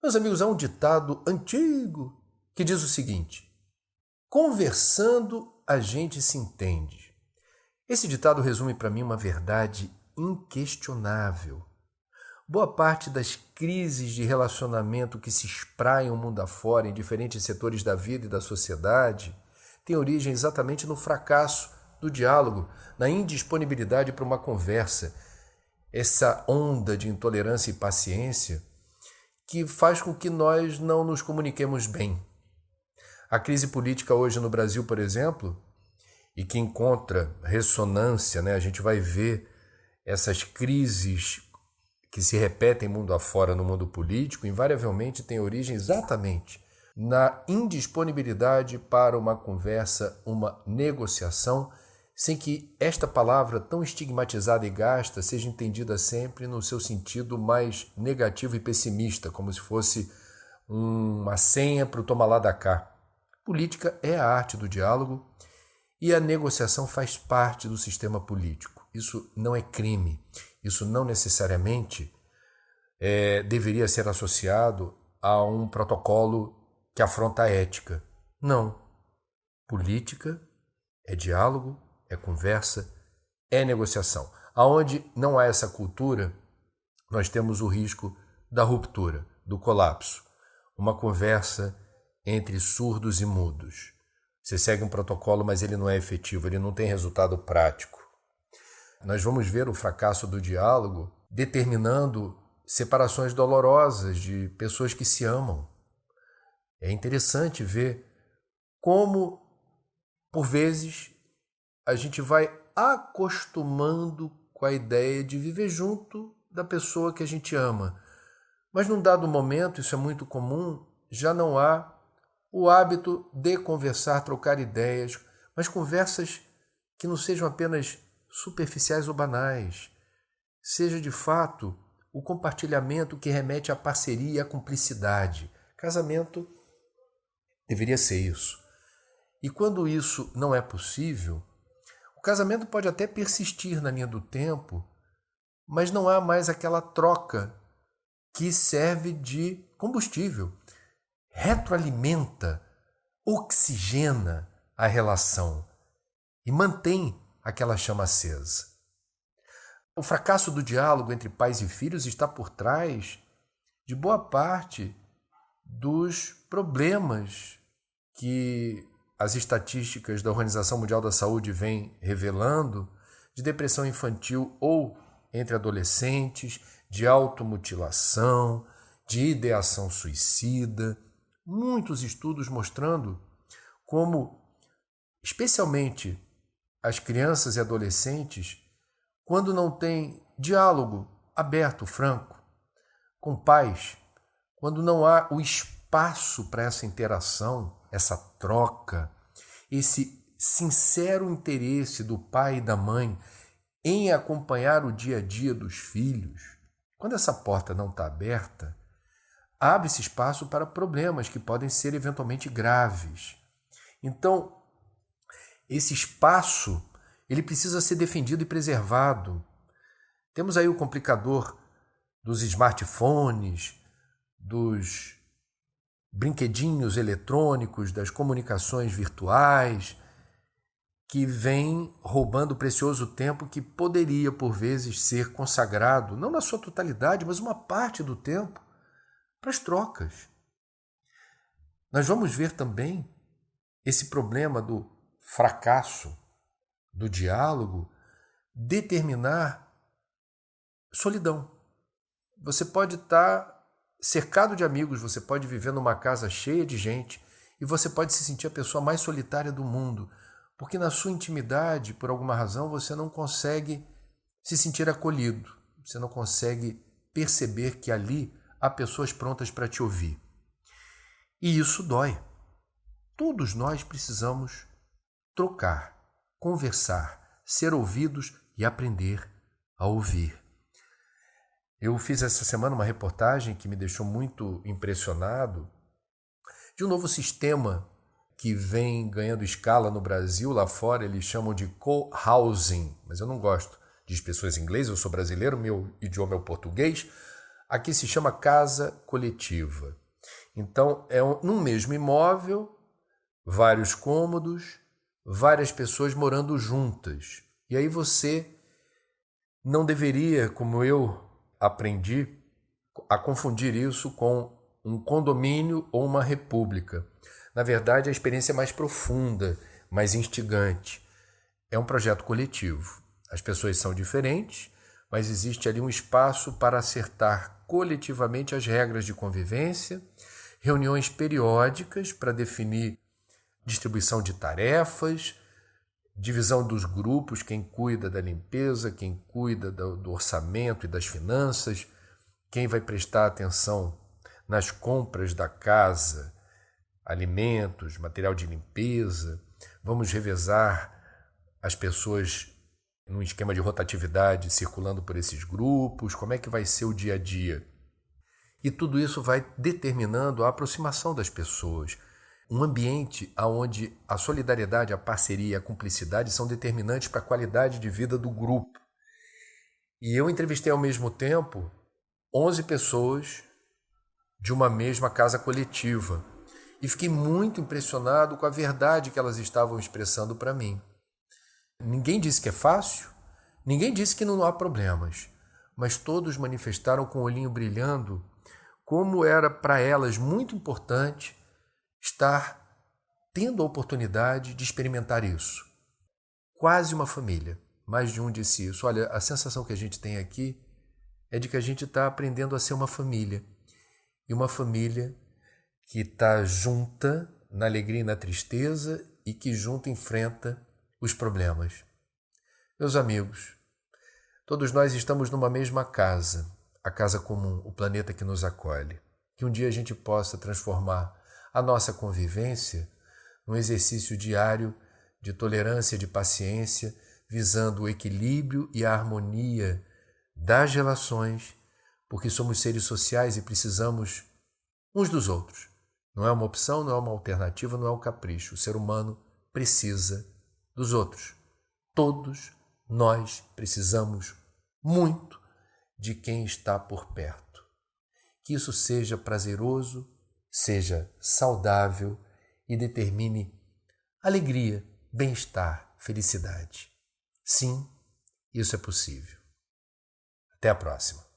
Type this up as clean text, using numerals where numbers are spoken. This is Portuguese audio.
Meus amigos, há um ditado antigo que diz o seguinte: conversando a gente se entende. Esse ditado resume para mim uma verdade inquestionável. Boa parte das crises de relacionamento que se espraiam mundo afora em diferentes setores da vida e da sociedade tem origem exatamente no fracasso do diálogo, na indisponibilidade para uma conversa. Essa onda de intolerância e paciência que faz com que nós não nos comuniquemos bem. A crise política hoje no Brasil, por exemplo, e que encontra ressonância, a gente vai ver essas crises que se repetem mundo afora no mundo político, invariavelmente tem origem exatamente na indisponibilidade para uma conversa, uma negociação, sem que esta palavra tão estigmatizada e gasta seja entendida sempre no seu sentido mais negativo e pessimista, como se fosse uma senha para o toma lá da cá. Política é a arte do diálogo e a negociação faz parte do sistema político. Isso não é crime, isso não necessariamente deveria ser associado a um protocolo que afronta a ética. Não. Política é diálogo, é conversa, é negociação. Aonde não há essa cultura, nós temos o risco da ruptura, do colapso. Uma conversa entre surdos e mudos. Você segue um protocolo, mas ele não é efetivo, ele não tem resultado prático. Nós vamos ver o fracasso do diálogo determinando separações dolorosas de pessoas que se amam. É interessante ver como, por vezes, a gente vai acostumando com a ideia de viver junto da pessoa que a gente ama. Mas num dado momento, isso é muito comum, já não há o hábito de conversar, trocar ideias, mas conversas que não sejam apenas superficiais ou banais. Seja de fato o compartilhamento que remete à parceria e à cumplicidade. Casamento deveria ser isso. E quando isso não é possível, o casamento pode até persistir na linha do tempo, mas não há mais aquela troca que serve de combustível, retroalimenta, oxigena a relação e mantém aquela chama acesa. O fracasso do diálogo entre pais e filhos está por trás de boa parte dos problemas que as estatísticas da Organização Mundial da Saúde vêm revelando de depressão infantil ou entre adolescentes, de automutilação, de ideação suicida. Muitos estudos mostrando como, especialmente as crianças e adolescentes, quando não tem diálogo aberto, franco, com pais, quando não há o espaço para essa interação, essa troca, esse sincero interesse do pai e da mãe em acompanhar o dia a dia dos filhos, quando essa porta não está aberta, abre-se espaço para problemas que podem ser eventualmente graves. Então, esse espaço ele precisa ser defendido e preservado. Temos aí o complicador dos smartphones, dos brinquedinhos eletrônicos, das comunicações virtuais, que vem roubando precioso tempo que poderia, por vezes, ser consagrado, não na sua totalidade, mas uma parte do tempo, para as trocas. Nós vamos ver também esse problema do fracasso do diálogo determinar solidão. Você pode estar cercado de amigos, você pode viver numa casa cheia de gente e você pode se sentir a pessoa mais solitária do mundo, porque na sua intimidade, por alguma razão, você não consegue se sentir acolhido, você não consegue perceber que ali há pessoas prontas para te ouvir. E isso dói. Todos nós precisamos trocar, conversar, ser ouvidos e aprender a ouvir. Eu fiz essa semana uma reportagem que me deixou muito impressionado de um novo sistema que vem ganhando escala no Brasil. Lá fora eles chamam de co-housing, mas eu não gosto de expressões em inglês, eu sou brasileiro, meu idioma é o português. Aqui se chama casa coletiva. Então, num mesmo imóvel, vários cômodos, várias pessoas morando juntas. E aí você não deveria, como eu aprendi, a confundir isso com um condomínio ou uma república. Na verdade, a experiência é mais profunda, mais instigante. É um projeto coletivo. As pessoas são diferentes, mas existe ali um espaço para acertar coletivamente as regras de convivência, reuniões periódicas para definir distribuição de tarefas, divisão dos grupos, quem cuida da limpeza, quem cuida do orçamento e das finanças, quem vai prestar atenção nas compras da casa, alimentos, material de limpeza. Vamos revezar as pessoas num esquema de rotatividade circulando por esses grupos, como é que vai ser o dia a dia. E tudo isso vai determinando a aproximação das pessoas. Um ambiente onde a solidariedade, a parceria e a cumplicidade são determinantes para a qualidade de vida do grupo. E eu entrevistei ao mesmo tempo 11 pessoas de uma mesma casa coletiva e fiquei muito impressionado com a verdade que elas estavam expressando para mim. Ninguém disse que é fácil, ninguém disse que não há problemas, mas todos manifestaram com o olhinho brilhando como era para elas muito importante estar tendo a oportunidade de experimentar isso. Quase uma família. Mais de um disse isso. Olha, a sensação que a gente tem aqui é de que a gente está aprendendo a ser uma família. E uma família que está junta na alegria e na tristeza e que junto enfrenta os problemas. Meus amigos, todos nós estamos numa mesma casa, a casa comum, o planeta que nos acolhe. Que um dia a gente possa transformar a nossa convivência num exercício diário de tolerância, de paciência, visando o equilíbrio e a harmonia das relações, porque somos seres sociais e precisamos uns dos outros. Não é uma opção, não é uma alternativa, não é um capricho. O ser humano precisa dos outros. Todos nós precisamos muito de quem está por perto. Que isso seja prazeroso, seja saudável e determine alegria, bem-estar, felicidade. Sim, isso é possível. Até a próxima.